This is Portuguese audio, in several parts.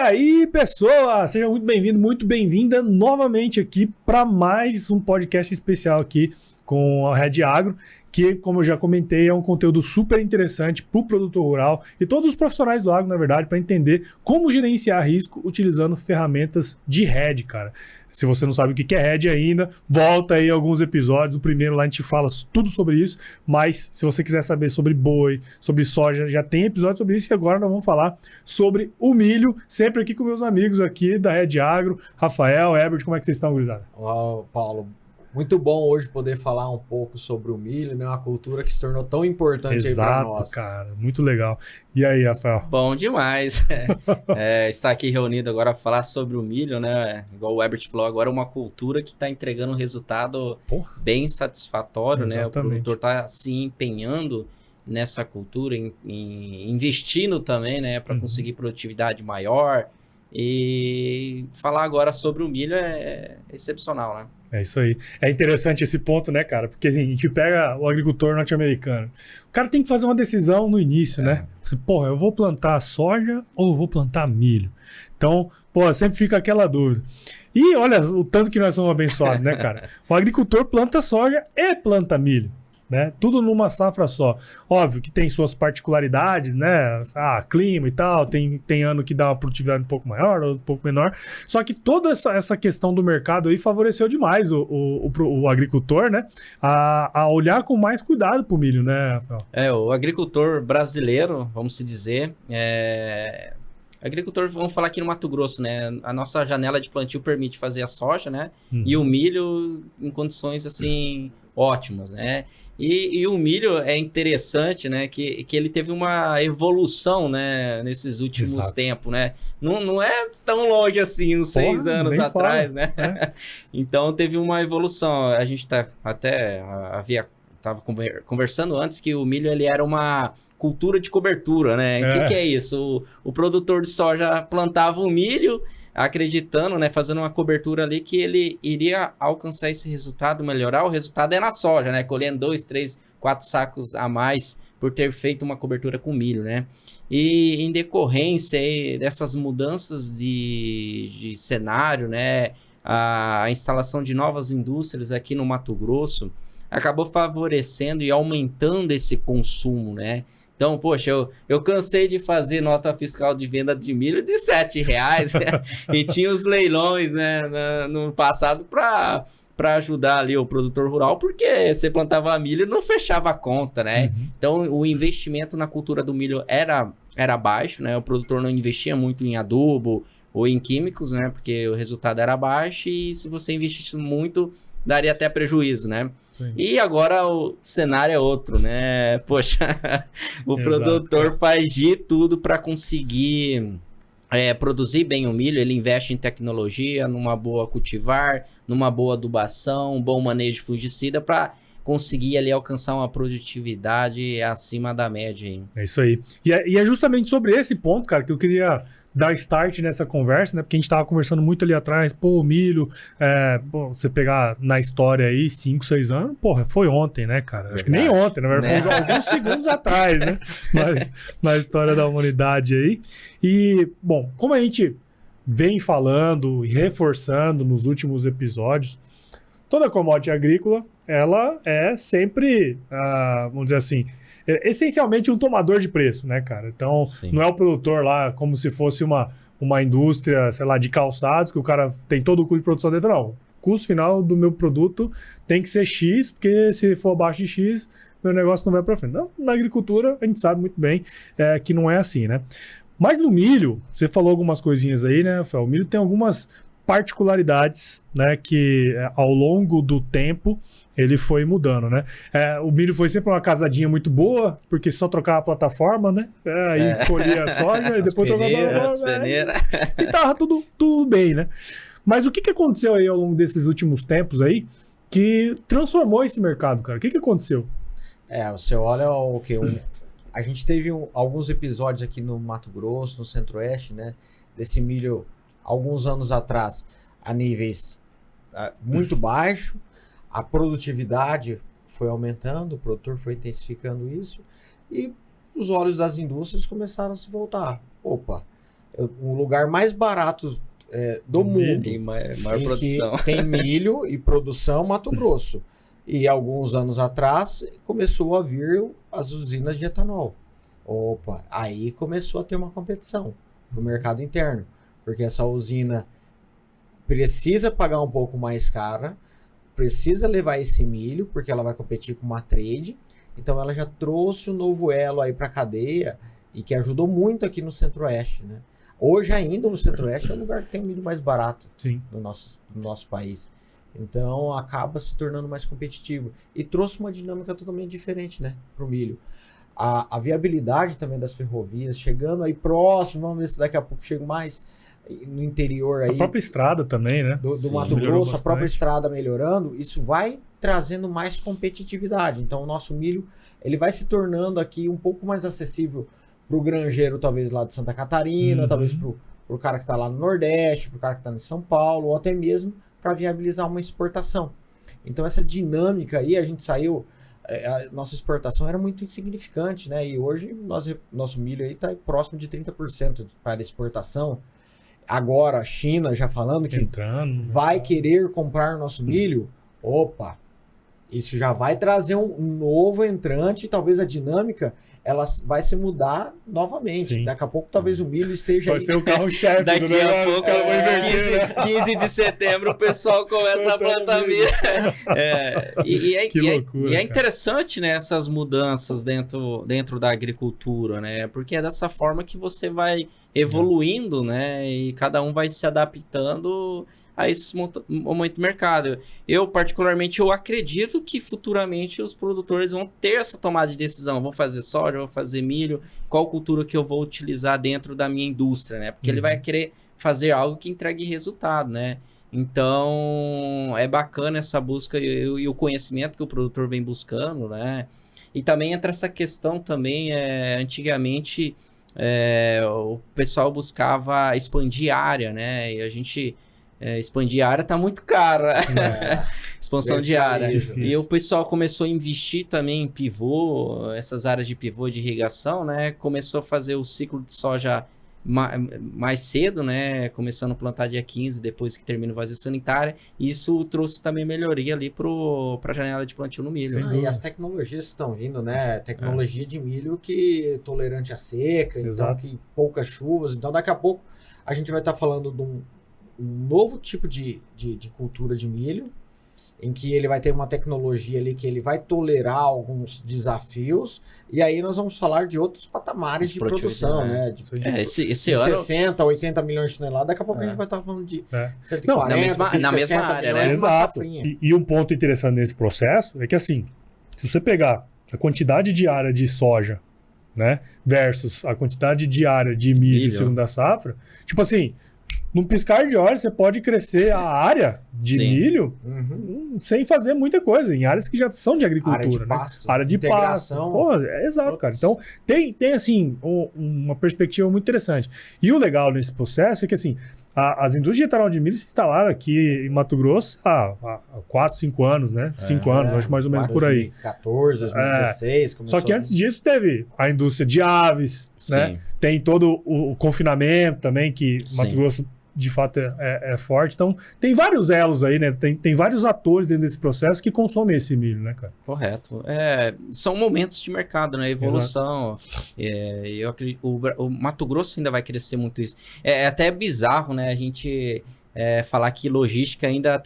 aí, pessoal, seja muito bem-vindo, muito bem-vinda novamente aqui para mais um podcast especial aqui com a Red Agro, que, como eu já comentei, é um conteúdo super interessante para o produtor rural e todos os profissionais do agro, na verdade, para entender como gerenciar risco utilizando ferramentas de Red, cara. Se você não sabe o que é Red ainda, volta aí alguns episódios. O primeiro lá a gente fala tudo sobre isso, mas se você quiser saber sobre boi, sobre soja, já tem episódio sobre isso e agora nós vamos falar sobre o milho, sempre aqui com meus amigos aqui da Red Agro, Rafael, Herbert, como é que vocês estão, gurizada? Olá, Paulo. Muito bom hoje poder falar um pouco sobre o milho, né? Uma cultura que se tornou tão importante aí para nós. Exato, cara. Muito legal. E aí, Rafael? Bom demais. Estar aqui reunido agora para falar sobre o milho, né? Igual o Herbert falou, agora é uma cultura que está entregando um resultado bem satisfatório, né? O produtor está se empenhando nessa cultura, investindo também, né? Para conseguir produtividade maior. E falar agora sobre o milho é excepcional, né? É isso aí. É interessante esse ponto, né, cara? Porque assim, a gente pega o agricultor norte-americano. O cara tem que fazer uma decisão no início, né? Você, porra, eu vou plantar soja ou eu vou plantar milho? Então, pô, sempre fica aquela dúvida. E olha o tanto que nós somos abençoados, né, cara? O agricultor planta soja e planta milho. Né? Tudo numa safra só. Óbvio que tem suas particularidades, né? Clima e tal, tem ano que dá uma produtividade um pouco maior, ou um pouco menor. Só que toda essa questão do mercado aí favoreceu demais o agricultor, né? A olhar com mais cuidado pro milho, né, Rafael? O agricultor brasileiro, vamos se dizer, agricultor, vamos falar aqui no Mato Grosso, né? A nossa janela de plantio permite fazer a soja, né? E o milho em condições, assim, ótimas, né? E o milho é interessante, né? Que ele teve uma evolução, né? Nesses últimos tempos, né? Não é tão longe assim, uns 6 anos atrás, né? Então teve uma evolução. A gente estava conversando antes que o milho ele era uma cultura de cobertura, né? O que é isso? O produtor de soja plantava o milho, acreditando, né, fazendo uma cobertura ali que ele iria alcançar esse resultado, melhorar. O resultado é na soja, né, colhendo 2, 3, 4 sacos a mais por ter feito uma cobertura com milho, né. E em decorrência aí dessas mudanças de cenário, né, a instalação de novas indústrias aqui no Mato Grosso acabou favorecendo e aumentando esse consumo, né. Então, poxa, eu cansei de fazer nota fiscal de venda de milho de R$7, né? E tinha os leilões, né, no passado para ajudar ali o produtor rural, porque você plantava milho e não fechava a conta, né? Então, o investimento na cultura do milho era baixo, né? O produtor não investia muito em adubo ou em químicos, né? Porque o resultado era baixo e se você investisse muito, daria até prejuízo, né? Sim. E agora o cenário é outro, né? Poxa, o produtor faz de tudo para conseguir produzir bem o milho. Ele investe em tecnologia, numa boa cultivar, numa boa adubação, um bom manejo de fungicida para conseguir ali alcançar uma produtividade acima da média. Hein? É isso aí. E é justamente sobre esse ponto, cara, que eu queria dar start nessa conversa, né? Porque a gente tava conversando muito ali atrás, o milho, você pegar na história aí, 5, 6 anos, foi ontem, né, cara? Verdade. Acho que nem ontem, na verdade, foi alguns segundos atrás, né? Mas na história da humanidade aí. E, bom, como a gente vem falando e reforçando nos últimos episódios, toda commodity agrícola, ela é sempre, vamos dizer assim, essencialmente um tomador de preço, né, cara? Então, não é o produtor lá como se fosse uma indústria, sei lá, de calçados, que o cara tem todo o custo de produção dentro. Não, o custo final do meu produto tem que ser X, porque se for abaixo de X, meu negócio não vai para frente. Não, na agricultura, a gente sabe muito bem que não é assim, né? Mas no milho, você falou algumas coisinhas aí, né, Rafael? O milho tem algumas particularidades, né, que ao longo do tempo ele foi mudando, né? O milho foi sempre uma casadinha muito boa, porque só trocava a plataforma, né? Aí colhia a soja e depois trocava a peneira. E tava tudo bem, né? Mas o que aconteceu aí ao longo desses últimos tempos aí que transformou esse mercado, cara? O que aconteceu? Você olha o que? A gente teve alguns episódios aqui no Mato Grosso, no Centro-Oeste, né? Desse milho alguns anos atrás a níveis muito baixos. A produtividade foi aumentando, o produtor foi intensificando isso e os olhos das indústrias começaram a se voltar. Opa, o lugar mais barato do mundo. Tem maior em produção. que tem milho e produção, Mato Grosso. E alguns anos atrás começou a vir as usinas de etanol. Opa, aí começou a ter uma competição no mercado interno, porque essa usina precisa pagar um pouco mais cara, precisa levar esse milho, porque ela vai competir com uma trade, então ela já trouxe um novo elo aí para a cadeia e que ajudou muito aqui no Centro-Oeste, né? Hoje ainda no Centro-Oeste é o lugar que tem o milho mais barato no nosso país. Então acaba se tornando mais competitivo. E trouxe uma dinâmica totalmente diferente, né, para o milho. A viabilidade também das ferrovias, chegando aí próximo, vamos ver se daqui a pouco chega mais no interior aí. A própria estrada também, né? Do Mato Grosso, a própria estrada melhorando, isso vai trazendo mais competitividade. Então o nosso milho ele vai se tornando aqui um pouco mais acessível para o granjeiro, talvez lá de Santa Catarina, talvez para o cara que está lá no Nordeste, para o cara que está em São Paulo, ou até mesmo para viabilizar uma exportação. Então essa dinâmica aí, a gente saiu, a nossa exportação era muito insignificante, né? E hoje nosso milho aí está próximo de 30% para exportação. Agora a China já falando que vai querer comprar nosso milho, opa, isso já vai trazer um novo entrante, talvez a dinâmica ela vai se mudar novamente. Sim. Daqui a pouco talvez o milho esteja vai ser o carro-chefe do negócio. Daqui a pouco, 15 de setembro, o pessoal começa a plantar milho. Que loucura, e é interessante, né, essas mudanças dentro da agricultura, né? Porque é dessa forma que você vai evoluindo, né? E cada um vai se adaptando a esse momento do mercado. Eu, particularmente, eu acredito que futuramente os produtores vão ter essa tomada de decisão. Vou fazer soja, vou fazer milho, qual cultura que eu vou utilizar dentro da minha indústria, né? Porque ele vai querer fazer algo que entregue resultado, né? Então, é bacana essa busca e o conhecimento que o produtor vem buscando, né? E também entra essa questão também, antigamente, o pessoal buscava expandir a área, né? E a gente... expandir a área tá muito caro, expansão de área. E o pessoal começou a investir também em pivô, essas áreas de pivô de irrigação, né? Começou a fazer o ciclo de soja mais cedo, né? Começando a plantar dia 15, depois que termina o vazio sanitário. E isso trouxe também melhoria ali para a janela de plantio no milho. E as tecnologias que estão vindo, né? Tecnologia de milho que é tolerante à seca, então que poucas chuvas. Então daqui a pouco a gente vai estar falando de um novo tipo de cultura de milho, em que ele vai ter uma tecnologia ali que ele vai tolerar alguns desafios, e aí nós vamos falar de outros patamares de produção, né? Esse ano... 60, 80 milhões de toneladas, daqui a pouco a gente vai estar falando de 140, não, na mesma área, né? Exato. E um ponto interessante nesse processo é que, assim, se você pegar a quantidade de área de soja, né, versus a quantidade de área de milho de segunda safra, tipo assim... Num piscar de olhos, você pode crescer a área de milho sem fazer muita coisa, em áreas que já são de agricultura. Área de pasto. Área de pasto. Pô, exato, cara. Então, tem assim, uma perspectiva muito interessante. E o legal nesse processo é que, assim, as indústrias de etanol de milho se instalaram aqui em Mato Grosso há 4, 5 anos, né? 5 anos, acho mais ou menos por aí. 2014, 2016. Só que antes disso teve a indústria de aves, né? Tem todo o confinamento também, que Mato Grosso de fato é forte. Então, tem vários elos aí, né? Tem vários atores dentro desse processo que consomem esse milho, né, cara? Correto. São momentos de mercado, né? Evolução. Eu acredito, o Mato Grosso ainda vai crescer muito isso. É até bizarro, né? A gente... falar que logística ainda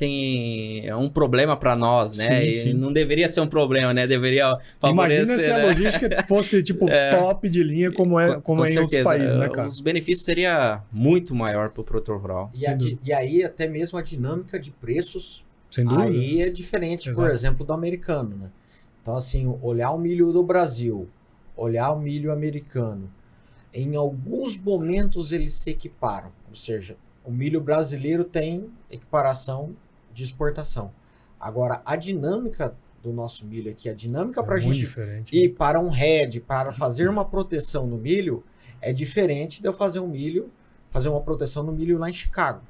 é um problema para nós, né? Sim. Não deveria ser um problema, né? Deveria favorecer. Imagina se a logística fosse tipo top de linha como é em outros países, né, cara? Os benefícios seriam muito maior para o produtor rural. E aí até mesmo a dinâmica de preços, sem dúvida, aí é diferente, por exemplo, do americano, né? Então assim, olhar o milho do Brasil, olhar o milho americano, em alguns momentos eles se equiparam, ou seja, o milho brasileiro tem equiparação de exportação. Agora, a dinâmica do nosso milho aqui, a dinâmica para a gente ir para um head, para fazer uma proteção no milho, é diferente de eu fazer uma proteção no milho lá em Chicago.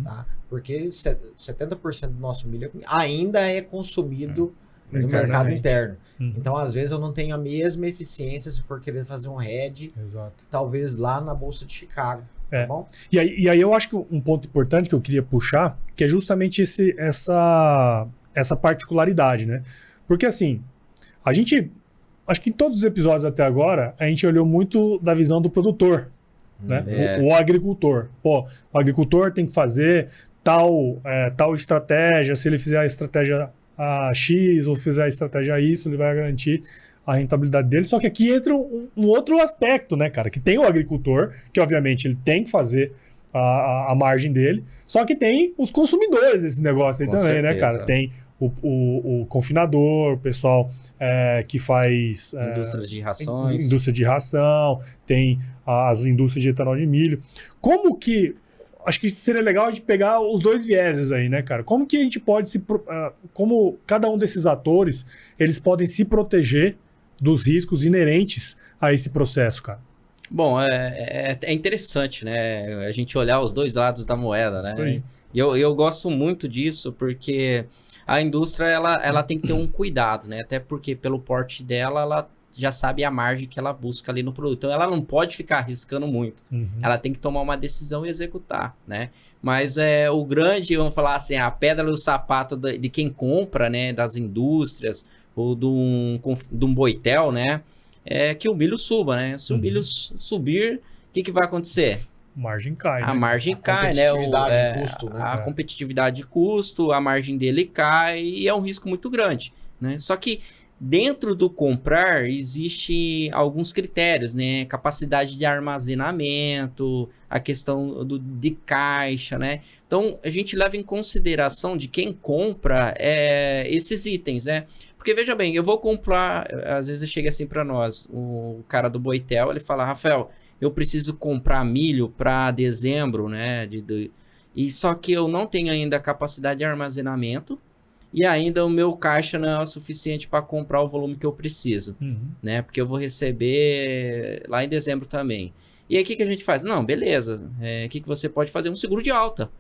Tá? Porque 70% do nosso milho ainda é consumido no mercado interno. Então, às vezes, eu não tenho a mesma eficiência se for querer fazer um head, talvez lá na Bolsa de Chicago. tá bom? E aí eu acho que um ponto importante que eu queria puxar, que é justamente essa particularidade, né? Porque assim, a gente, acho que em todos os episódios até agora, a gente olhou muito da visão do produtor, né? O agricultor. Pô, o agricultor tem que fazer tal estratégia, se ele fizer a estratégia X ou fizer a estratégia Y, ele vai garantir a rentabilidade dele. Só que aqui entra um outro aspecto, né, cara? Que tem o agricultor, que obviamente ele tem que fazer a margem dele, só que tem os consumidores desse negócio aí Com também, né, certeza. cara? Tem o confinador, o pessoal que faz... Indústrias de rações. Indústria de ração, tem as indústrias de etanol de milho. Como que... Acho que seria legal a gente pegar os dois vieses aí, né, cara? Como que a gente pode como cada um desses atores, eles podem se proteger dos riscos inerentes a esse processo, cara? Bom, é interessante, né? A gente olhar os dois lados da moeda, né? Isso aí. E eu gosto muito disso porque a indústria, ela tem que ter um cuidado, né? Até porque pelo porte dela, ela já sabe a margem que ela busca ali no produto. Então, ela não pode ficar arriscando muito. Uhum. Ela tem que tomar uma decisão e executar, né? Mas o grande, vamos falar assim, a pedra do sapato de quem compra, né? Das indústrias ou de um boitel, né? É que o milho suba, né? Se o milho subir, o que vai acontecer? Margem cai, né? A margem cai, né? Competitividade de custo, né? A competitividade de custo, a margem dele cai e é um risco muito grande, né? Só que dentro do comprar existe alguns critérios, né? Capacidade de armazenamento, a questão de caixa, né? Então a gente leva em consideração de quem compra esses itens, né? Porque veja bem, eu vou comprar, às vezes chega assim para nós, o cara do Boitel, ele fala, Rafael, eu preciso comprar milho para dezembro, né? E só que eu não tenho ainda a capacidade de armazenamento e ainda o meu caixa não é o suficiente para comprar o volume que eu preciso, né? Porque eu vou receber lá em dezembro também. E aí o que a gente faz? Não, beleza. O que você pode fazer? Um seguro de alta,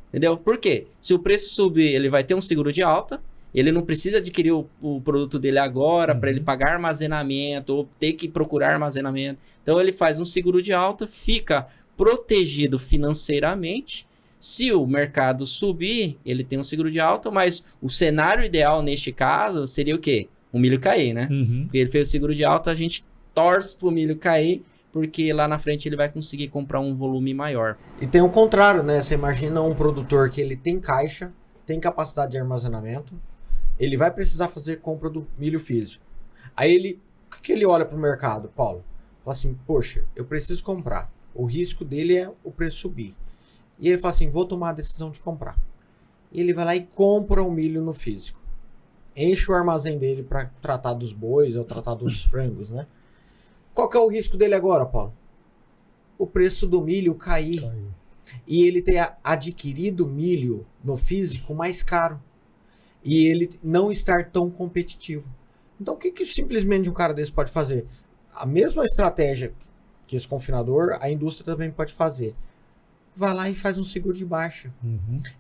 entendeu? Por quê? Se o preço subir, ele vai ter um seguro de alta. Ele não precisa adquirir o produto dele agora para ele pagar armazenamento ou ter que procurar armazenamento. Então ele faz um seguro de alta, fica protegido financeiramente. Se o mercado subir, ele tem um seguro de alta, mas o cenário ideal neste caso seria o quê? O milho cair, né? Porque ele fez o seguro de alta, a gente torce para o milho cair, porque lá na frente ele vai conseguir comprar um volume maior. E tem o contrário, né? Você imagina um produtor que ele tem caixa, tem capacidade de armazenamento, ele vai precisar fazer compra do milho físico. Aí o que ele olha para o mercado, Paulo? Fala assim, poxa, eu preciso comprar. O risco dele é o preço subir. E ele fala assim, vou tomar a decisão de comprar. E ele vai lá e compra o milho no físico. Enche o armazém dele para tratar dos bois ou tratar dos frangos, né? Qual que é o risco dele agora, Paulo? O preço do milho cair. E ele ter adquirido milho no físico mais caro. E ele não estar tão competitivo. Então, o que simplesmente um cara desse pode fazer? A mesma estratégia que esse confinador, a indústria também pode fazer. Vai lá e faz um seguro de baixa.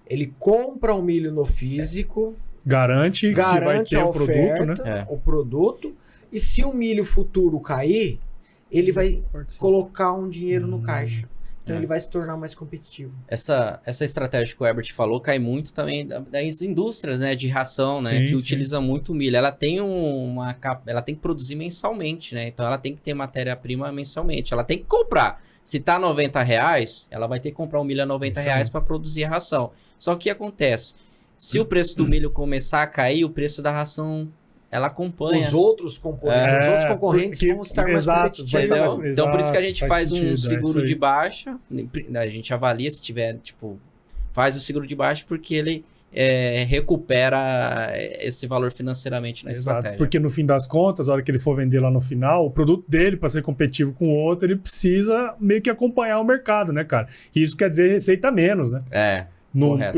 Ele compra o milho no físico, garante que vai ter a o oferta, produto, né? o produto, e se o milho futuro cair, ele vai colocar um dinheiro no caixa. Então ele vai se tornar mais competitivo. Essa estratégia que o Herbert falou cai muito também das indústrias, né, de ração, né, que utiliza muito milho. Ela tem ela tem que produzir mensalmente, né? Então ela tem que ter matéria-prima mensalmente. Ela tem que comprar. Se tá R$90, ela vai ter que comprar o milho a R$90 para produzir a ração. Só que o que acontece? Se o preço do milho começar a cair, o preço da ração ela acompanha. Os outros concorrentes vão estar mais competitivos. Então, por isso que a gente faz sentido, um seguro de baixa. A gente avalia se tiver, faz o seguro de baixa porque ele recupera esse valor financeiramente na estratégia. Porque no fim das contas, a hora que ele for vender lá no final, o produto dele, para ser competitivo com o outro, ele precisa meio que acompanhar o mercado, né, cara? E isso quer dizer receita menos, né?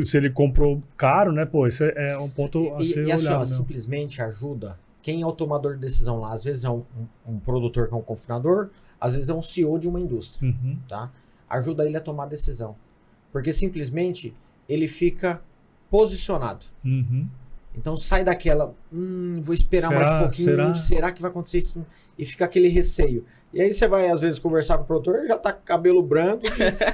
Se ele comprou caro, né? Pô, esse é um ponto a ser olhado. E assim, simplesmente ajuda quem é o tomador de decisão lá. Às vezes é um produtor que é um confinador, às vezes é um CEO de uma indústria, tá? Ajuda ele a tomar decisão. Porque simplesmente ele fica posicionado. Então sai daquela, vou esperar mais um pouquinho, será que vai acontecer isso? E fica aquele receio. E aí você vai, às vezes, conversar com o produtor, já tá com cabelo branco,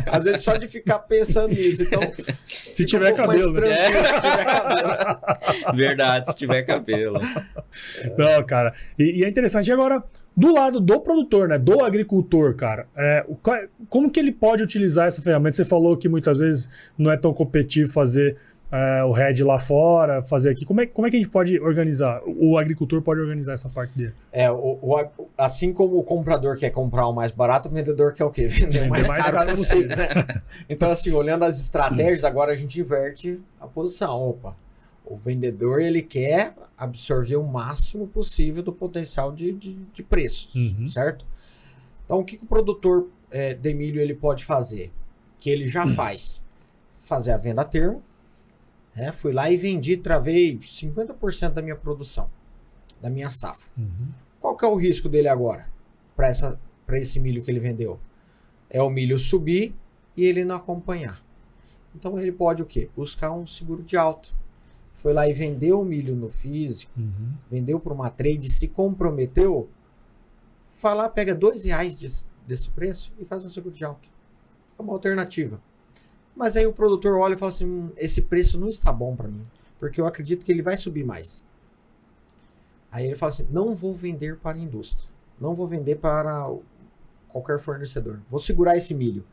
às vezes só de ficar pensando nisso. Então, se tiver cabelo, né? Se tiver cabelo. Verdade, se tiver cabelo. Não, cara. E é interessante. E agora, do lado do produtor, né? Do agricultor, cara, como que ele pode utilizar essa ferramenta? Você falou que muitas vezes não é tão competitivo fazer o head lá fora, fazer aqui. Como é que a gente pode organizar? O agricultor pode organizar essa parte dele? Assim como o comprador quer comprar o mais barato, o vendedor quer o quê? Vender o mais caro possível, né? Então, assim, olhando as estratégias, agora a gente inverte a posição. Opa, o vendedor, ele quer absorver o máximo possível do potencial de preços, certo? Então, o que o produtor de milho ele pode fazer? Que ele já faz. Fazer a venda a termo. Fui lá e vendi, travei 50% da minha produção, da minha safra. Qual que é o risco dele agora, para esse milho que ele vendeu? É o milho subir e ele não acompanhar. Então ele pode o quê? Buscar um seguro de alta. Foi lá e vendeu o milho no físico, vendeu para uma trade, se comprometeu, vai lá, pega R$2 desse preço e faz um seguro de alta. É uma alternativa. Mas aí o produtor olha e fala assim, esse preço não está bom para mim, porque eu acredito que ele vai subir mais. Aí ele fala assim, não vou vender para a indústria, não vou vender para qualquer fornecedor, vou segurar esse milho.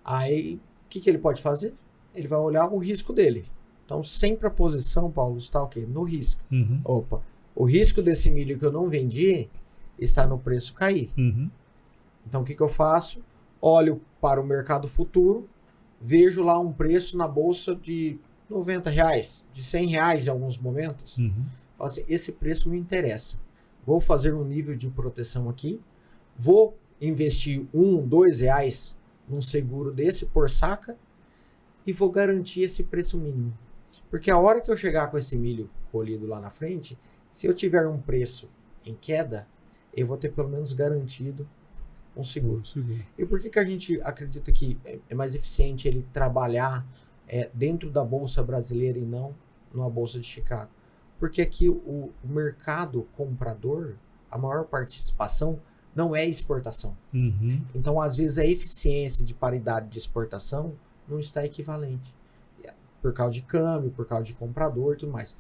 Aí o que ele pode fazer? Ele vai olhar o risco dele. Então sempre a posição, Paulo, está o quê? No risco. Opa, o risco desse milho que eu não vendi está no preço cair. Então o que eu faço? Olho para o mercado futuro, vejo lá um preço na bolsa de R$90, de R$100 em alguns momentos. Falo assim, esse preço me interessa. Vou fazer um nível de proteção aqui, vou investir R$1, R$2 num seguro desse por saca e vou garantir esse preço mínimo. Porque a hora que eu chegar com esse milho colhido lá na frente, se eu tiver um preço em queda, eu vou ter pelo menos garantido um seguro. E por que a gente acredita que é mais eficiente ele trabalhar dentro da Bolsa Brasileira e não numa Bolsa de Chicago? Porque aqui o mercado comprador, a maior participação não é exportação. Então, às vezes, a eficiência de paridade de exportação não está equivalente. Por causa de câmbio, por causa de comprador e tudo mais.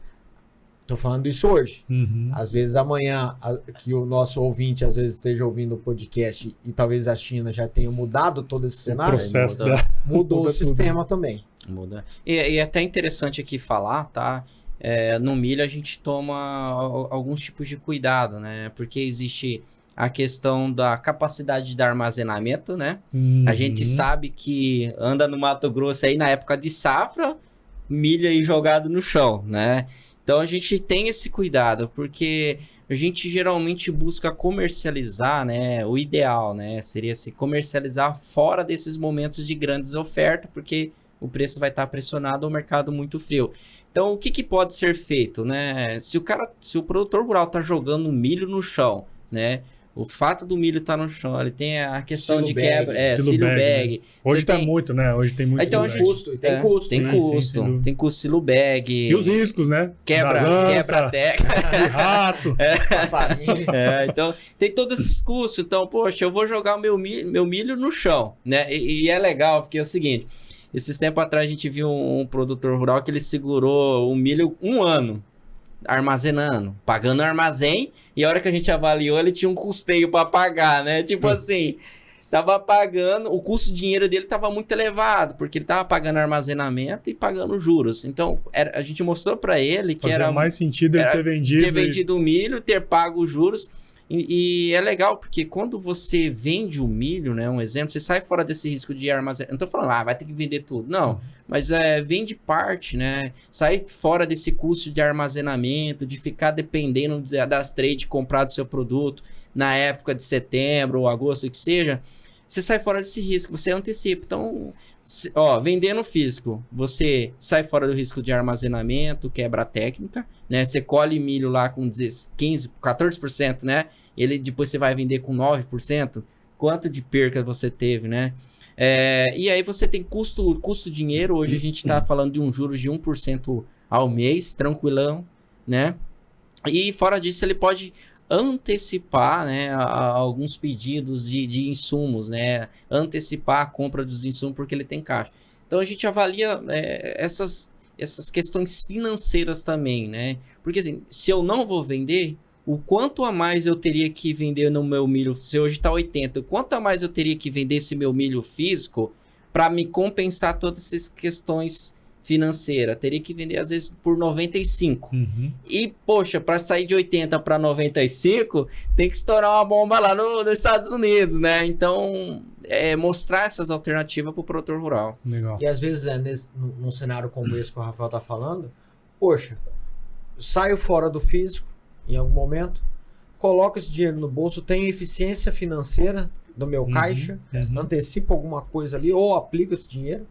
Estou falando isso hoje. Às vezes amanhã, que o nosso ouvinte às vezes esteja ouvindo o podcast e talvez a China já tenha mudado todo esse cenário. Mudou o sistema também. Muda. E é até interessante aqui falar, tá? No milho a gente toma alguns tipos de cuidado, né? Porque existe a questão da capacidade de armazenamento, né? A gente sabe que anda no Mato Grosso aí na época de safra, milho aí jogado no chão, né? Então a gente tem esse cuidado, porque a gente geralmente busca comercializar, né? O ideal, né? Seria se comercializar fora desses momentos de grandes ofertas, porque o preço vai estar pressionado ao mercado muito frio. Então o que pode ser feito, né? Se o produtor rural está jogando milho no chão, né? O fato do milho estar no chão, ele tem a questão Silo de bag. quebra, silo bag. Né? Hoje tá muito, né? Hoje tem muito então, silo custo, tem custo. Tem né? custo, Sim, tem custo silo bag. E os riscos, né? Quebra teca. De rato. Passarinho. Então, tem todos esses custos. Então, poxa, eu vou jogar o meu milho no chão, né? E é legal, porque é o seguinte, esses tempos atrás a gente viu um produtor rural que ele segurou o milho 1 ano. Armazenando, pagando armazém, e a hora que a gente avaliou, ele tinha um custeio para pagar, né? Tipo assim, tava pagando, o custo de dinheiro dele tava muito elevado, porque ele tava pagando armazenamento e pagando juros. Então, a gente mostrou para ele que Fazia mais sentido ele ter vendido o milho, ter pago os juros. E é legal, porque quando você vende o milho, né, um exemplo, você sai fora desse risco de armazenamento. Não tô falando, vai ter que vender tudo. Não, mas vende parte, né? Sai fora desse custo de armazenamento, de ficar dependendo das trades comprar do seu produto na época de setembro ou agosto, o que seja. Você sai fora desse risco, você antecipa. Então, vendendo físico, você sai fora do risco de armazenamento, quebra técnica, né? Você colhe milho lá com 15%, 14%, né? Depois você vai vender com 9%. Quanto de perca você teve, né? E aí você tem custo dinheiro. Hoje a gente está falando de um juros de 1% ao mês, tranquilão, né? E fora disso, ele pode antecipar, né, alguns pedidos de insumos, né? Antecipar a compra dos insumos porque ele tem caixa. Então a gente avalia essas questões financeiras também, né? Porque assim, se eu não vou vender, o quanto a mais eu teria que vender no meu milho, se hoje está 80, o quanto a mais eu teria que vender esse meu milho físico para me compensar todas essas questões financeiras? Teria que vender às vezes por 95. E, poxa, para sair de 80 para 95, tem que estourar uma bomba lá nos Estados Unidos, né? Então, mostrar essas alternativas para o produtor rural. Legal. E às vezes, num cenário como esse que o Rafael tá falando, poxa, saio fora do físico em algum momento, coloco esse dinheiro no bolso, tenho eficiência financeira do meu caixa, antecipo alguma coisa ali, ou aplico esse dinheiro,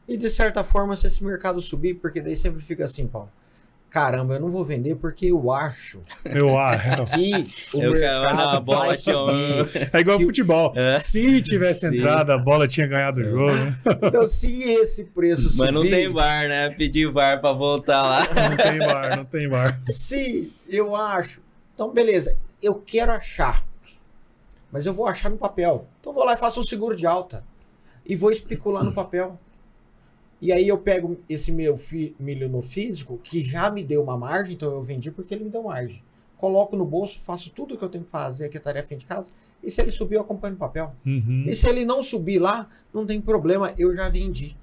e de certa forma, se esse mercado subir, porque daí sempre fica assim, Paulo, caramba, eu não vou vender porque eu acho que o mercado vai subir. É igual futebol. Se tivesse entrado, a bola tinha ganhado o jogo. Né? Então, se esse preço subir... Mas não tem VAR, né? Pedir VAR pra voltar lá. Não tem VAR. Se eu acho... Então, beleza. Eu quero achar. Mas eu vou achar no papel. Então, eu vou lá e faço um seguro de alta. E vou especular no papel. E aí eu pego esse meu milho no físico, que já me deu uma margem, então eu vendi porque ele me deu margem. Coloco no bolso, faço tudo o que eu tenho que fazer, que é tarefa de casa, e se ele subir, eu acompanho no papel. E se ele não subir lá, não tem problema, eu já vendi.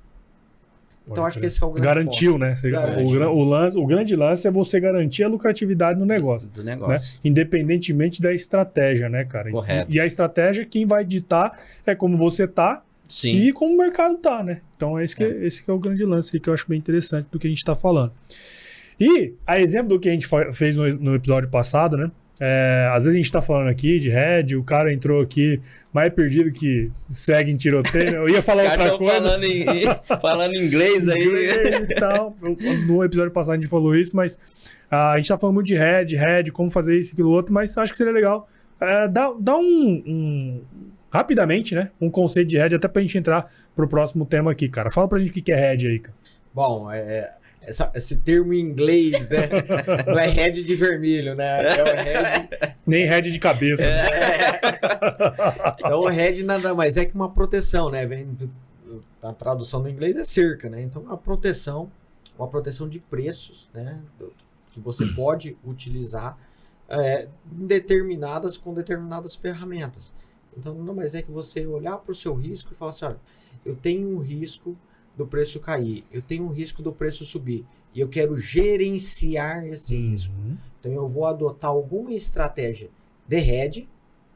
Então acho que esse é o grande Garantiu, ponto. Né? Garantiu. O grande lance é você garantir a lucratividade no negócio. Do negócio. Né? Independentemente da estratégia, né, cara? Correto. E a estratégia, quem vai ditar é como você tá. Sim. E como o mercado tá, né? Então esse que é o grande lance que eu acho bem interessante do que a gente tá falando. E, a exemplo do que a gente fez no episódio passado, né? Às vezes a gente tá falando aqui de hedge, o cara entrou aqui mais perdido que segue em tiroteio. Eu ia falar outra coisa. Falando inglês aí. E tal. No episódio passado a gente falou isso, mas a gente tá falando muito de hedge, como fazer isso e aquilo outro, mas acho que seria legal dar rapidamente, né? Um conceito de hedge, até pra gente entrar pro próximo tema aqui, cara. Fala pra gente o que é hedge aí, cara. Bom, esse termo em inglês, né? Não é hedge de vermelho, né? É o hedge... Nem hedge de cabeça. Então, o hedge nada mais é que uma proteção, né? A tradução do inglês é cerca, né? Então, uma proteção de preços, né? Que você pode utilizar com determinadas ferramentas. Então, não mais é que você olhar para o seu risco e falar assim, olha, eu tenho um risco do preço cair, eu tenho um risco do preço subir, e eu quero gerenciar esse risco. Então, eu vou adotar alguma estratégia de hedge,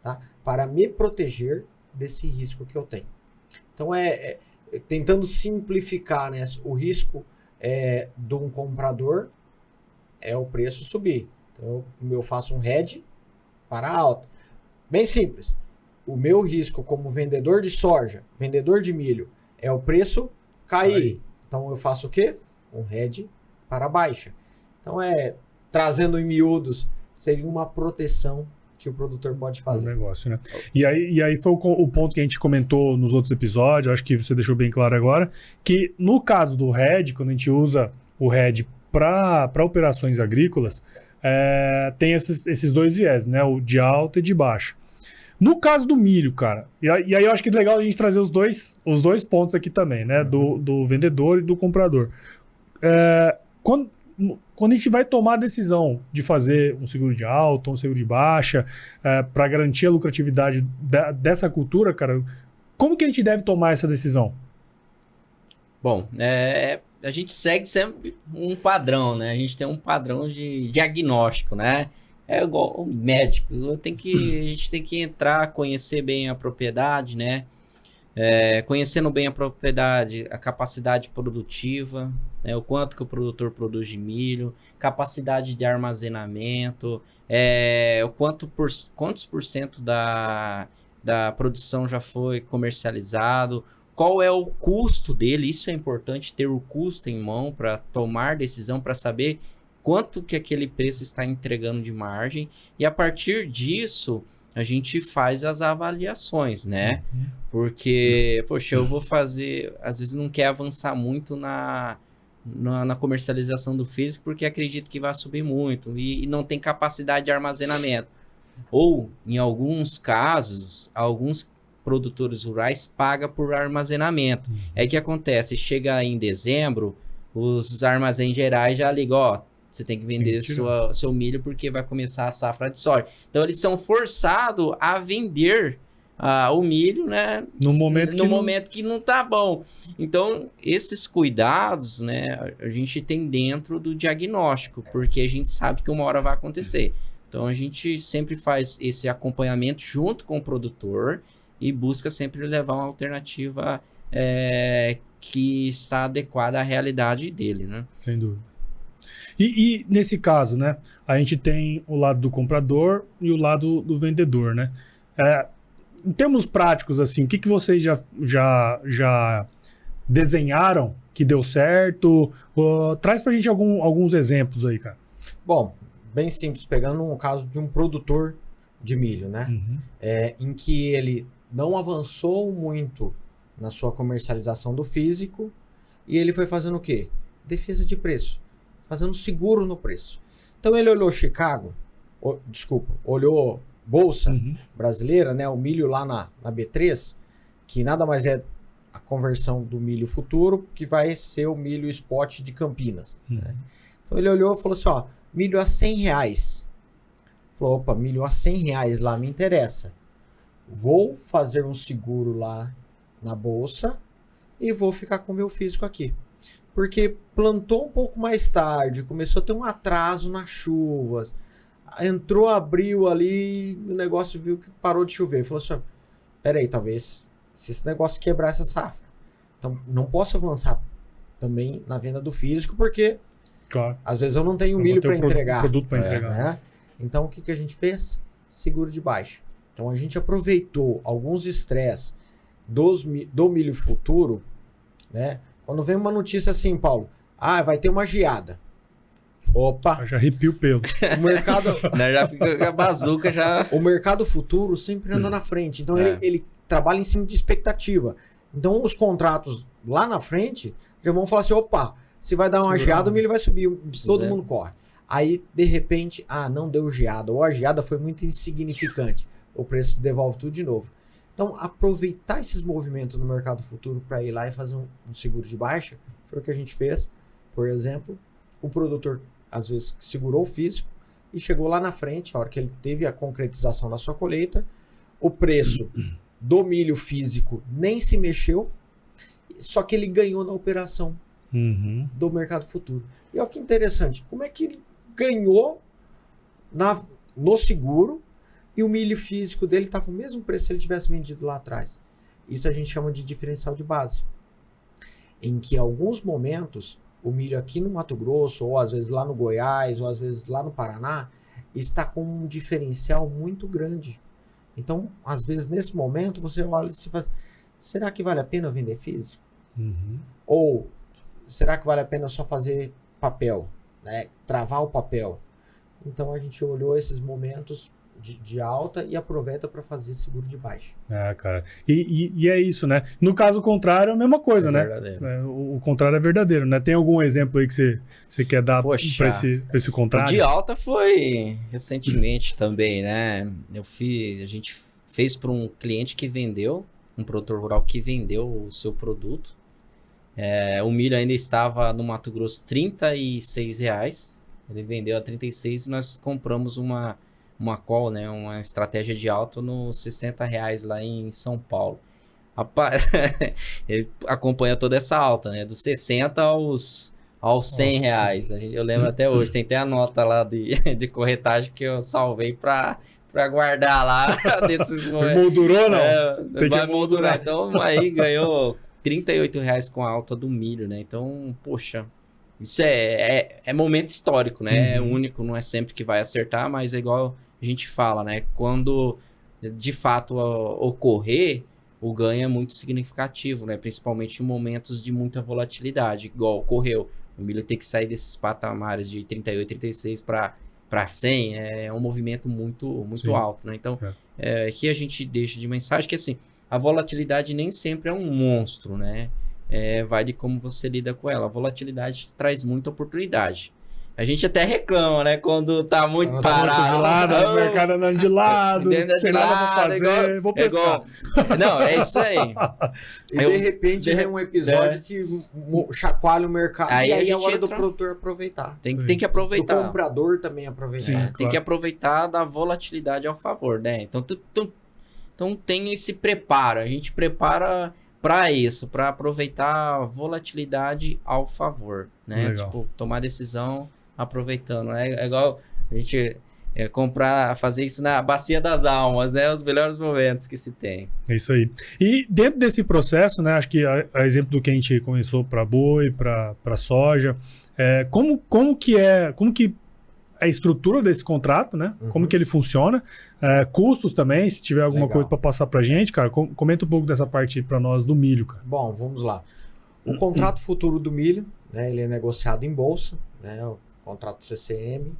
tá? Para me proteger desse risco que eu tenho. Então, tentando simplificar, né? O risco de um comprador é o preço subir. Então, eu faço um hedge para a alta. Bem simples. O meu risco como vendedor de soja, vendedor de milho, é o preço cair. Então eu faço o quê? Um hedge para baixa. Então trazendo em miúdos, seria uma proteção que o produtor pode fazer. Um negócio, né? E aí foi o ponto que a gente comentou nos outros episódios, acho que você deixou bem claro agora, que no caso do hedge, quando a gente usa o hedge para operações agrícolas, tem esses dois viés, né? O de alta e de baixa. No caso do milho, cara, e aí eu acho que é legal a gente trazer os dois pontos aqui também, né? Do vendedor e do comprador. Quando a gente vai tomar a decisão de fazer um seguro de alta, um seguro de baixa, para garantir a lucratividade dessa cultura, cara, como que a gente deve tomar essa decisão? Bom, a gente segue sempre um padrão, né? A gente tem um padrão de diagnóstico, né? É igual o médico, a gente tem que entrar, conhecer bem a propriedade, né? Conhecendo bem a propriedade, a capacidade produtiva, né? O quanto que o produtor produz de milho, capacidade de armazenamento, quantos por cento da produção já foi comercializado, qual é o custo dele, isso é importante, ter o custo em mão para tomar decisão, para saber quanto que aquele preço está entregando de margem, e a partir disso a gente faz as avaliações, né? Porque, poxa, eu vou fazer, às vezes não quer avançar muito na comercialização do físico porque acredita que vai subir muito e não tem capacidade de armazenamento. Ou, em alguns casos, alguns produtores rurais pagam por armazenamento. É que acontece, chega em dezembro, os armazéns gerais já ligam, ó, você tem que vender seu milho porque vai começar a safra de soja. Então, eles são forçados a vender o milho, né? No momento que não tá bom. Então, esses cuidados, né, a gente tem dentro do diagnóstico, porque a gente sabe que uma hora vai acontecer. Então, a gente sempre faz esse acompanhamento junto com o produtor e busca sempre levar uma alternativa que está adequada à realidade dele, né? Sem dúvida. E nesse caso, né, a gente tem o lado do comprador e o lado do vendedor, né? Em termos práticos, assim, o que vocês já desenharam que deu certo? Traz pra gente alguns exemplos aí, cara. Bom, bem simples, pegando um caso de um produtor de milho, né? Uhum. Em que ele não avançou muito na sua comercialização do físico e ele foi fazendo o quê? Defesa de preço, fazendo seguro no preço. Então ele olhou olhou Bolsa Brasileira, né? O milho lá na B3, que nada mais é a conversão do milho futuro, que vai ser o milho spot de Campinas. Né? Então ele olhou e falou assim, ó, milho a R$100. Falou, opa, milho a R$100 lá me interessa. Vou fazer um seguro lá na bolsa e vou ficar com o meu físico aqui. Porque plantou um pouco mais tarde, começou a ter um atraso nas chuvas, entrou abril ali, o negócio viu que parou de chover. Falou assim, peraí, talvez se esse negócio quebrar essa safra. Então não posso avançar também na venda do físico, porque claro, às vezes eu não tenho milho para entregar. Produto para entregar. Né? Então o que a gente fez? Seguro de baixa. Então a gente aproveitou alguns estresses do milho futuro, né? Quando vem uma notícia assim, Paulo, vai ter uma geada. Opa! Eu já arrepio o pelo. O mercado... já fica a bazuca já... O mercado futuro sempre anda na frente. Então ele trabalha em cima de expectativa. Então os contratos lá na frente já vão falar assim, opa, se vai dar uma geada, o milho vai subir, todo mundo corre. Aí, de repente, não deu geada, ou a geada foi muito insignificante. O preço devolve tudo de novo. Então, aproveitar esses movimentos no mercado futuro para ir lá e fazer um seguro de baixa, foi o que a gente fez. Por exemplo, o produtor, às vezes, segurou o físico e chegou lá na frente, a hora que ele teve a concretização da sua colheita, o preço do milho físico nem se mexeu, só que ele ganhou na operação do mercado futuro. E olha que interessante, como é que ele ganhou no seguro e o milho físico dele estava o mesmo preço se ele tivesse vendido lá atrás. Isso a gente chama de diferencial de base. Em que em alguns momentos, o milho aqui no Mato Grosso, ou às vezes lá no Goiás, ou às vezes lá no Paraná, está com um diferencial muito grande. Então, às vezes, nesse momento, você olha e se faz, será que vale a pena vender físico? Ou será que vale a pena só fazer papel, né? Travar o papel? Então, a gente olhou esses momentos de alta e aproveita para fazer seguro de baixa. Cara. E é isso, né? No caso contrário, é a mesma coisa, né? O contrário é verdadeiro, né? Tem algum exemplo aí que você quer dar para esse contrário? O de alta foi recentemente também, né? A gente fez para um cliente que vendeu, um produtor rural que vendeu o seu produto. O milho ainda estava no Mato Grosso R$36. Ele vendeu a 36 e nós compramos uma call, né, uma estratégia de alta nos R$60 lá em São Paulo. Rapaz, ele acompanha toda essa alta, né, dos 60 aos R$100. Eu lembro até hoje, tem até a nota lá de corretagem que eu salvei para guardar lá desses momentos. Moldurou, não? Vai moldurar. Então, aí ganhou R$38 com a alta do milho, né? Então, poxa, isso é momento histórico, né? É único, não é sempre que vai acertar, mas é igual a gente fala, né? Quando de fato ocorrer, o ganho é muito significativo, né? Principalmente em momentos de muita volatilidade, igual ocorreu. O milho tem que sair desses patamares de 38, 36 para 100, é um movimento muito alto, né? Então, aqui a gente deixa de mensagem que, assim, a volatilidade nem sempre é um monstro, né? vai de como você lida com ela. A volatilidade traz muita oportunidade. A gente até reclama, né? Quando tá muito parado. O mercado andando de lado, sem nada pra fazer, vou pescar. Não, é isso aí. E de repente vem um episódio que chacoalha o mercado. Aí e aí a é gente hora do produtor aproveitar. Tem que aproveitar. Do comprador também aproveitar. Sim, Tem que aproveitar da volatilidade ao favor, né? Então tem esse preparo. A gente prepara para isso, para aproveitar a volatilidade ao favor, né? Legal. Tipo, tomar decisão aproveitando. É igual a gente fazer isso na bacia das almas, né? Os melhores momentos que se tem. É isso aí. E dentro desse processo, né? Acho que a exemplo do que a gente começou para boi, para soja, como que é a estrutura desse contrato, né? Uhum. Como que ele funciona? Custos também, se tiver alguma Legal. coisa para passar pra gente, cara, comenta um pouco dessa parte para nós do milho, cara. Bom, vamos lá. O contrato futuro do milho, né, ele é negociado em bolsa, né, o contrato CCM.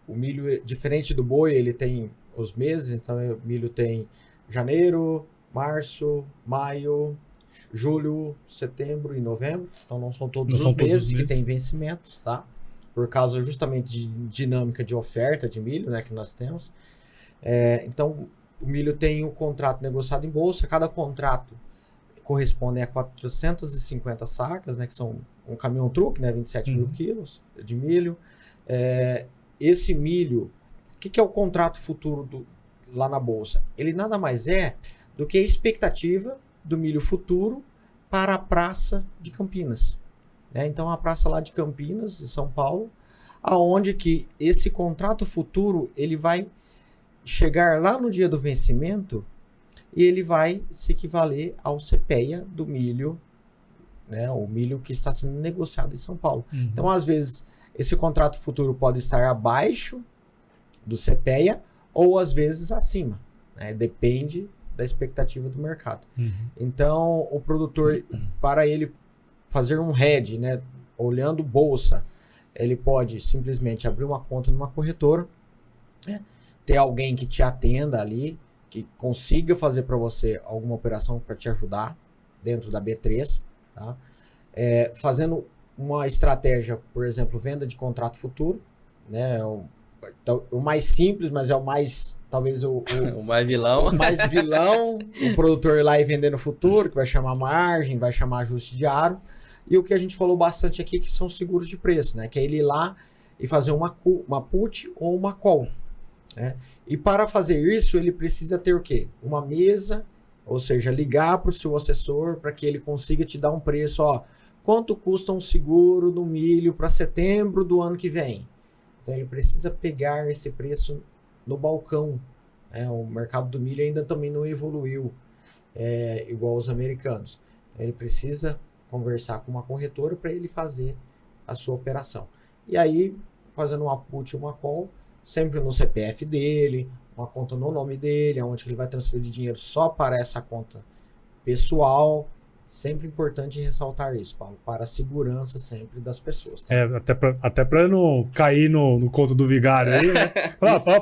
O milho, diferente do boi, ele tem os meses, então o milho tem janeiro, março, maio, julho, setembro e novembro. Então não são todos os meses que tem vencimentos, tá? Por causa justamente de dinâmica de oferta de milho, né, que nós temos. Então, o milho tem o contrato negociado em bolsa. Cada contrato corresponde a 450 sacas, né, que são um caminhão-truque, né, 27 mil quilos de milho. Esse milho, o que é o contrato futuro lá na bolsa? Ele nada mais é do que a expectativa do milho futuro para a praça de Campinas. Então, a praça lá de Campinas, em São Paulo, aonde que esse contrato futuro ele vai chegar lá no dia do vencimento e ele vai se equivaler ao CPEA do milho, né, o milho que está sendo negociado em São Paulo. Então, às vezes, esse contrato futuro pode estar abaixo do CPEA ou, às vezes, acima. Né? Depende da expectativa do mercado. Então, o produtor, para ele fazer um hedge, né, olhando bolsa, ele pode simplesmente abrir uma conta numa corretora, né, ter alguém que te atenda ali, que consiga fazer para você alguma operação para te ajudar dentro da B3, tá? Fazendo uma estratégia, por exemplo, venda de contrato futuro, né, o mais simples, mas é o mais, talvez o mais vilão. O mais vilão, o produtor ir lá e vender no futuro, que vai chamar margem, vai chamar ajuste diário. E o que a gente falou bastante aqui, que são os seguros de preço, né? Que é ele ir lá e fazer uma put ou uma call. Né? E para fazer isso, ele precisa ter o quê? Uma mesa, ou seja, ligar para o seu assessor para que ele consiga te dar um preço. Ó, quanto custa um seguro do milho para setembro do ano que vem? Então, ele precisa pegar esse preço no balcão. Né? O mercado do milho ainda também não evoluiu igual os americanos. Então, ele precisa conversar com uma corretora para ele fazer a sua operação. E aí, fazendo uma put ou uma call, sempre no CPF dele, uma conta no nome dele, onde ele vai transferir dinheiro só para essa conta pessoal. Sempre importante ressaltar isso, Paulo, para a segurança sempre das pessoas. Tá? Até para não cair no conto do vigário aí, né?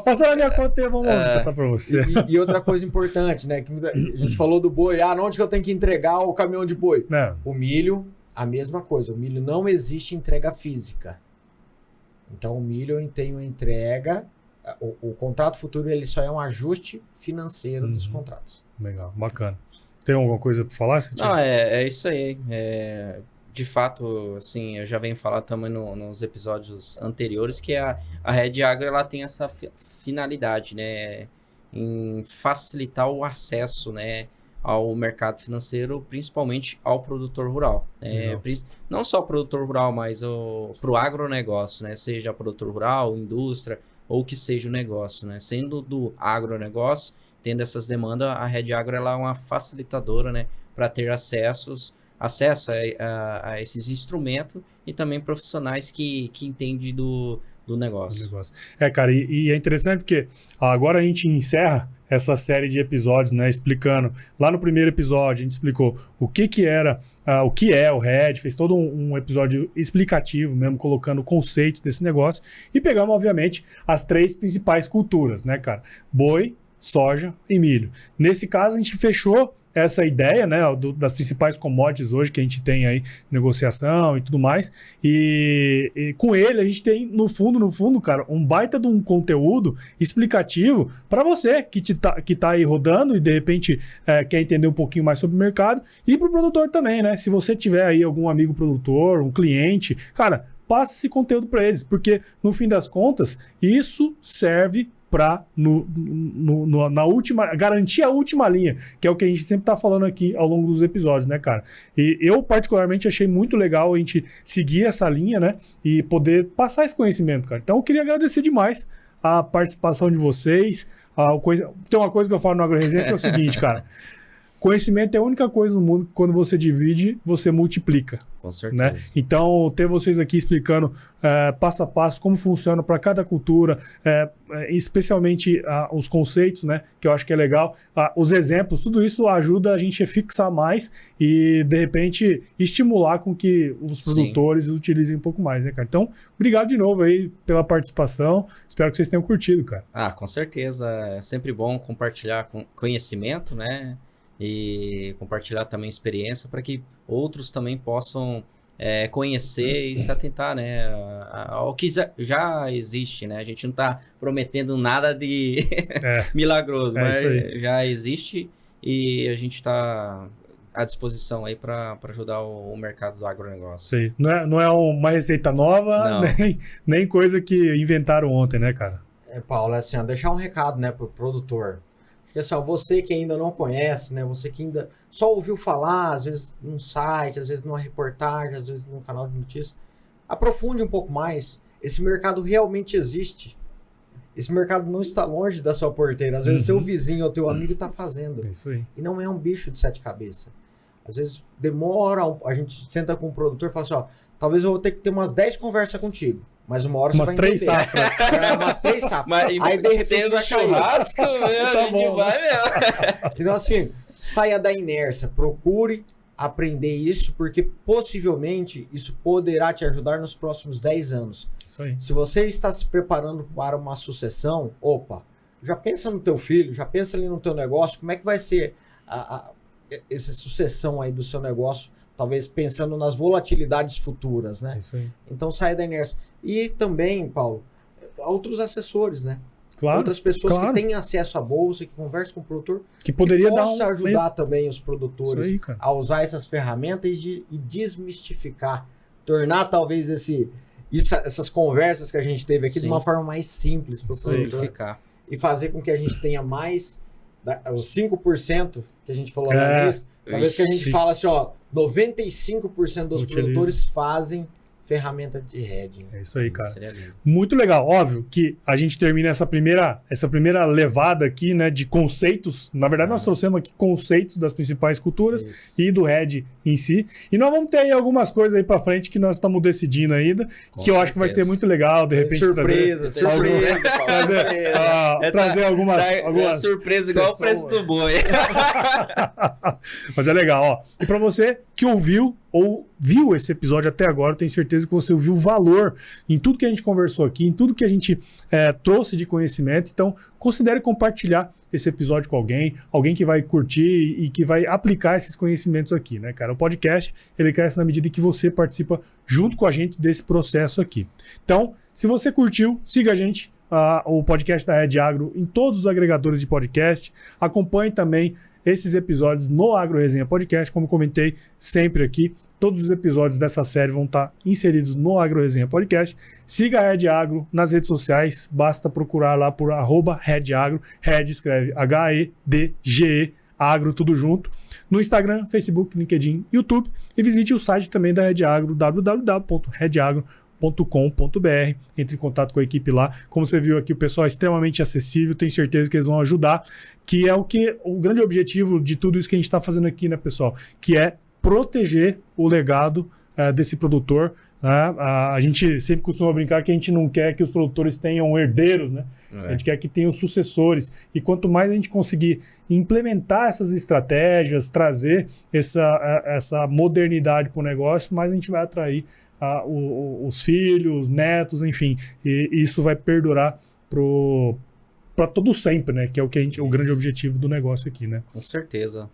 Passa na minha conta e vamos contar para você. E outra coisa importante, né? Que a gente falou do boi, onde que eu tenho que entregar o caminhão de boi? O milho, a mesma coisa. O milho não existe entrega física. Então, o milho tem uma entrega, o contrato futuro ele só é um ajuste financeiro dos contratos. Legal, bacana. Tem alguma coisa para falar? Não, é isso aí. De fato, assim, eu já venho falar também nos episódios anteriores que a Red Agro ela tem essa finalidade, né, em facilitar o acesso, né, ao mercado financeiro, principalmente ao produtor rural. Não só o produtor rural, mas para o agronegócio, né, seja produtor rural, indústria ou que seja o negócio, né, sendo do agronegócio, tendo essas demandas, a Red Agro ela é uma facilitadora, né, para ter acesso a esses instrumentos e também profissionais que entendem do negócio. Cara, e é interessante porque agora a gente encerra essa série de episódios, né, explicando. Lá no primeiro episódio a gente explicou o que era, o que é o RED, fez todo um episódio explicativo mesmo, colocando o conceito desse negócio e pegamos, obviamente, as 3 principais culturas, né, cara? Boi, soja e milho. Nesse caso, a gente fechou essa ideia, né, das principais commodities hoje que a gente tem aí, negociação e tudo mais, e com ele a gente tem, no fundo, cara, um baita de um conteúdo explicativo para você que tá aí rodando e de repente quer entender um pouquinho mais sobre o mercado, e pro produtor também, né? Se você tiver aí algum amigo produtor, um cliente, cara, passa esse conteúdo para eles, porque no fim das contas, isso serve para na última, garantir a última linha, que é o que a gente sempre tá falando aqui ao longo dos episódios, né, cara? E eu particularmente achei muito legal a gente seguir essa linha, né, e poder passar esse conhecimento, cara. Então eu queria agradecer demais a participação de vocês. Tem uma coisa que eu falo no AgroResenha que é o seguinte, cara: conhecimento é a única coisa no mundo que quando você divide, você multiplica. Com certeza. Né? Então, ter vocês aqui explicando passo a passo como funciona para cada cultura, especialmente os conceitos, né? Que eu acho que é legal, os exemplos, tudo isso ajuda a gente a fixar mais e, de repente, estimular com que os produtores utilizem um pouco mais, né, cara? Então, obrigado de novo aí pela participação. Espero que vocês tenham curtido, cara. Com certeza. É sempre bom compartilhar conhecimento, né? E compartilhar também experiência para que outros também possam conhecer e se atentar, né, ao que já existe, né? A gente não está prometendo nada de milagroso, mas já existe e a gente está à disposição aí para ajudar o mercado do agronegócio. Sim. Não é uma receita nova, nem coisa que inventaram ontem, né, cara? Paulo, assim, deixar um recado, né, pro produtor. Porque assim, você que ainda não conhece, né? Você que ainda só ouviu falar, às vezes num site, às vezes numa reportagem, às vezes num canal de notícias, aprofunde um pouco mais. Esse mercado realmente existe. Esse mercado não está longe da sua porteira. Às vezes seu vizinho ou teu amigo está fazendo. É isso aí. E não é um bicho de 7 cabeças. Às vezes demora, a gente senta com o produtor e fala assim, ó, talvez eu vou ter que ter umas 10 conversas contigo. Mas uma hora você vai entender. 3 safras. Umas 3 safras. Mas aí de repente vai churrasco, tá bom, vai mesmo. Então assim, saia da inércia, procure aprender isso, porque possivelmente isso poderá te ajudar nos próximos 10 anos. Isso aí. Se você está se preparando para uma sucessão, já pensa no teu filho, já pensa ali no teu negócio, como é que vai ser essa sucessão aí do seu negócio, talvez pensando nas volatilidades futuras, né? Isso aí. Então saia da inércia. E também, Paulo, outros assessores, né? Claro, outras pessoas que têm acesso à bolsa, que conversam com o produtor, que poderia possa ajudar também os produtores aí, a usar essas ferramentas e desmistificar, tornar talvez essas conversas que a gente teve aqui de uma forma mais simples para o produtor e fazer com que a gente tenha mais os 5% que a gente falou na lista, talvez que a gente fala assim, 95% dos produtores fazem ferramenta de hedging. É isso aí, cara. Muito legal. Óbvio que a gente termina essa primeira levada aqui, né, de conceitos. Na verdade, nós trouxemos aqui conceitos das principais culturas e do hedge em si. E nós vamos ter aí algumas coisas aí pra frente que nós estamos decidindo ainda, eu acho que vai ser muito legal, de repente, trazer algumas surpresa igual o preço do boi. Mas é legal, ó. E pra você que ouviu ou viu esse episódio até agora, eu tenho certeza que você ouviu valor em tudo que a gente conversou aqui, em tudo que a gente trouxe de conhecimento. Então, considere compartilhar esse episódio com alguém que vai curtir e que vai aplicar esses conhecimentos aqui, né, cara? O podcast, ele cresce na medida que você participa junto com a gente desse processo aqui. Então, se você curtiu, siga a gente, o podcast da Red Agro, em todos os agregadores de podcast. Acompanhe também esses episódios no AgroResenha Podcast, como comentei sempre aqui. Todos os episódios dessa série vão estar inseridos no AgroResenha Podcast. Siga a Red Agro nas redes sociais, basta procurar lá por @RedAgro. Red escreve HEDGE, Agro tudo junto. No Instagram, Facebook, LinkedIn, YouTube. E visite o site também da Red Agro, www.redagro.com.br. Entre em contato com a equipe lá. Como você viu aqui, o pessoal é extremamente acessível, tenho certeza que eles vão ajudar, que é o grande objetivo de tudo isso que a gente está fazendo aqui, né, pessoal? Que é proteger o legado desse produtor. A gente sempre costuma brincar que a gente não quer que os produtores tenham herdeiros, né? A gente quer que tenham sucessores. E quanto mais a gente conseguir implementar essas estratégias, trazer essa modernidade para o negócio, mais a gente vai atrair os filhos, netos, enfim. E isso vai perdurar para todo sempre, né? Que é o grande objetivo do negócio aqui, né? Com certeza.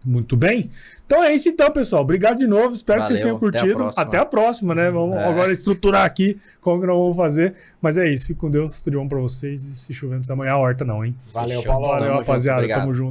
Muito bem. Então é isso então, pessoal. Obrigado de novo. Espero que vocês tenham Valeu, curtido. Até a próxima, né? Vamos agora estruturar aqui como que nós vamos fazer. Mas é isso. Fique com Deus. Tudo de bom pra vocês. E se chover, não precisa molhar a horta não, hein? Valeu, Fechou. Paulo. Valeu, Tamo junto, rapaziada. obrigado. Tamo junto.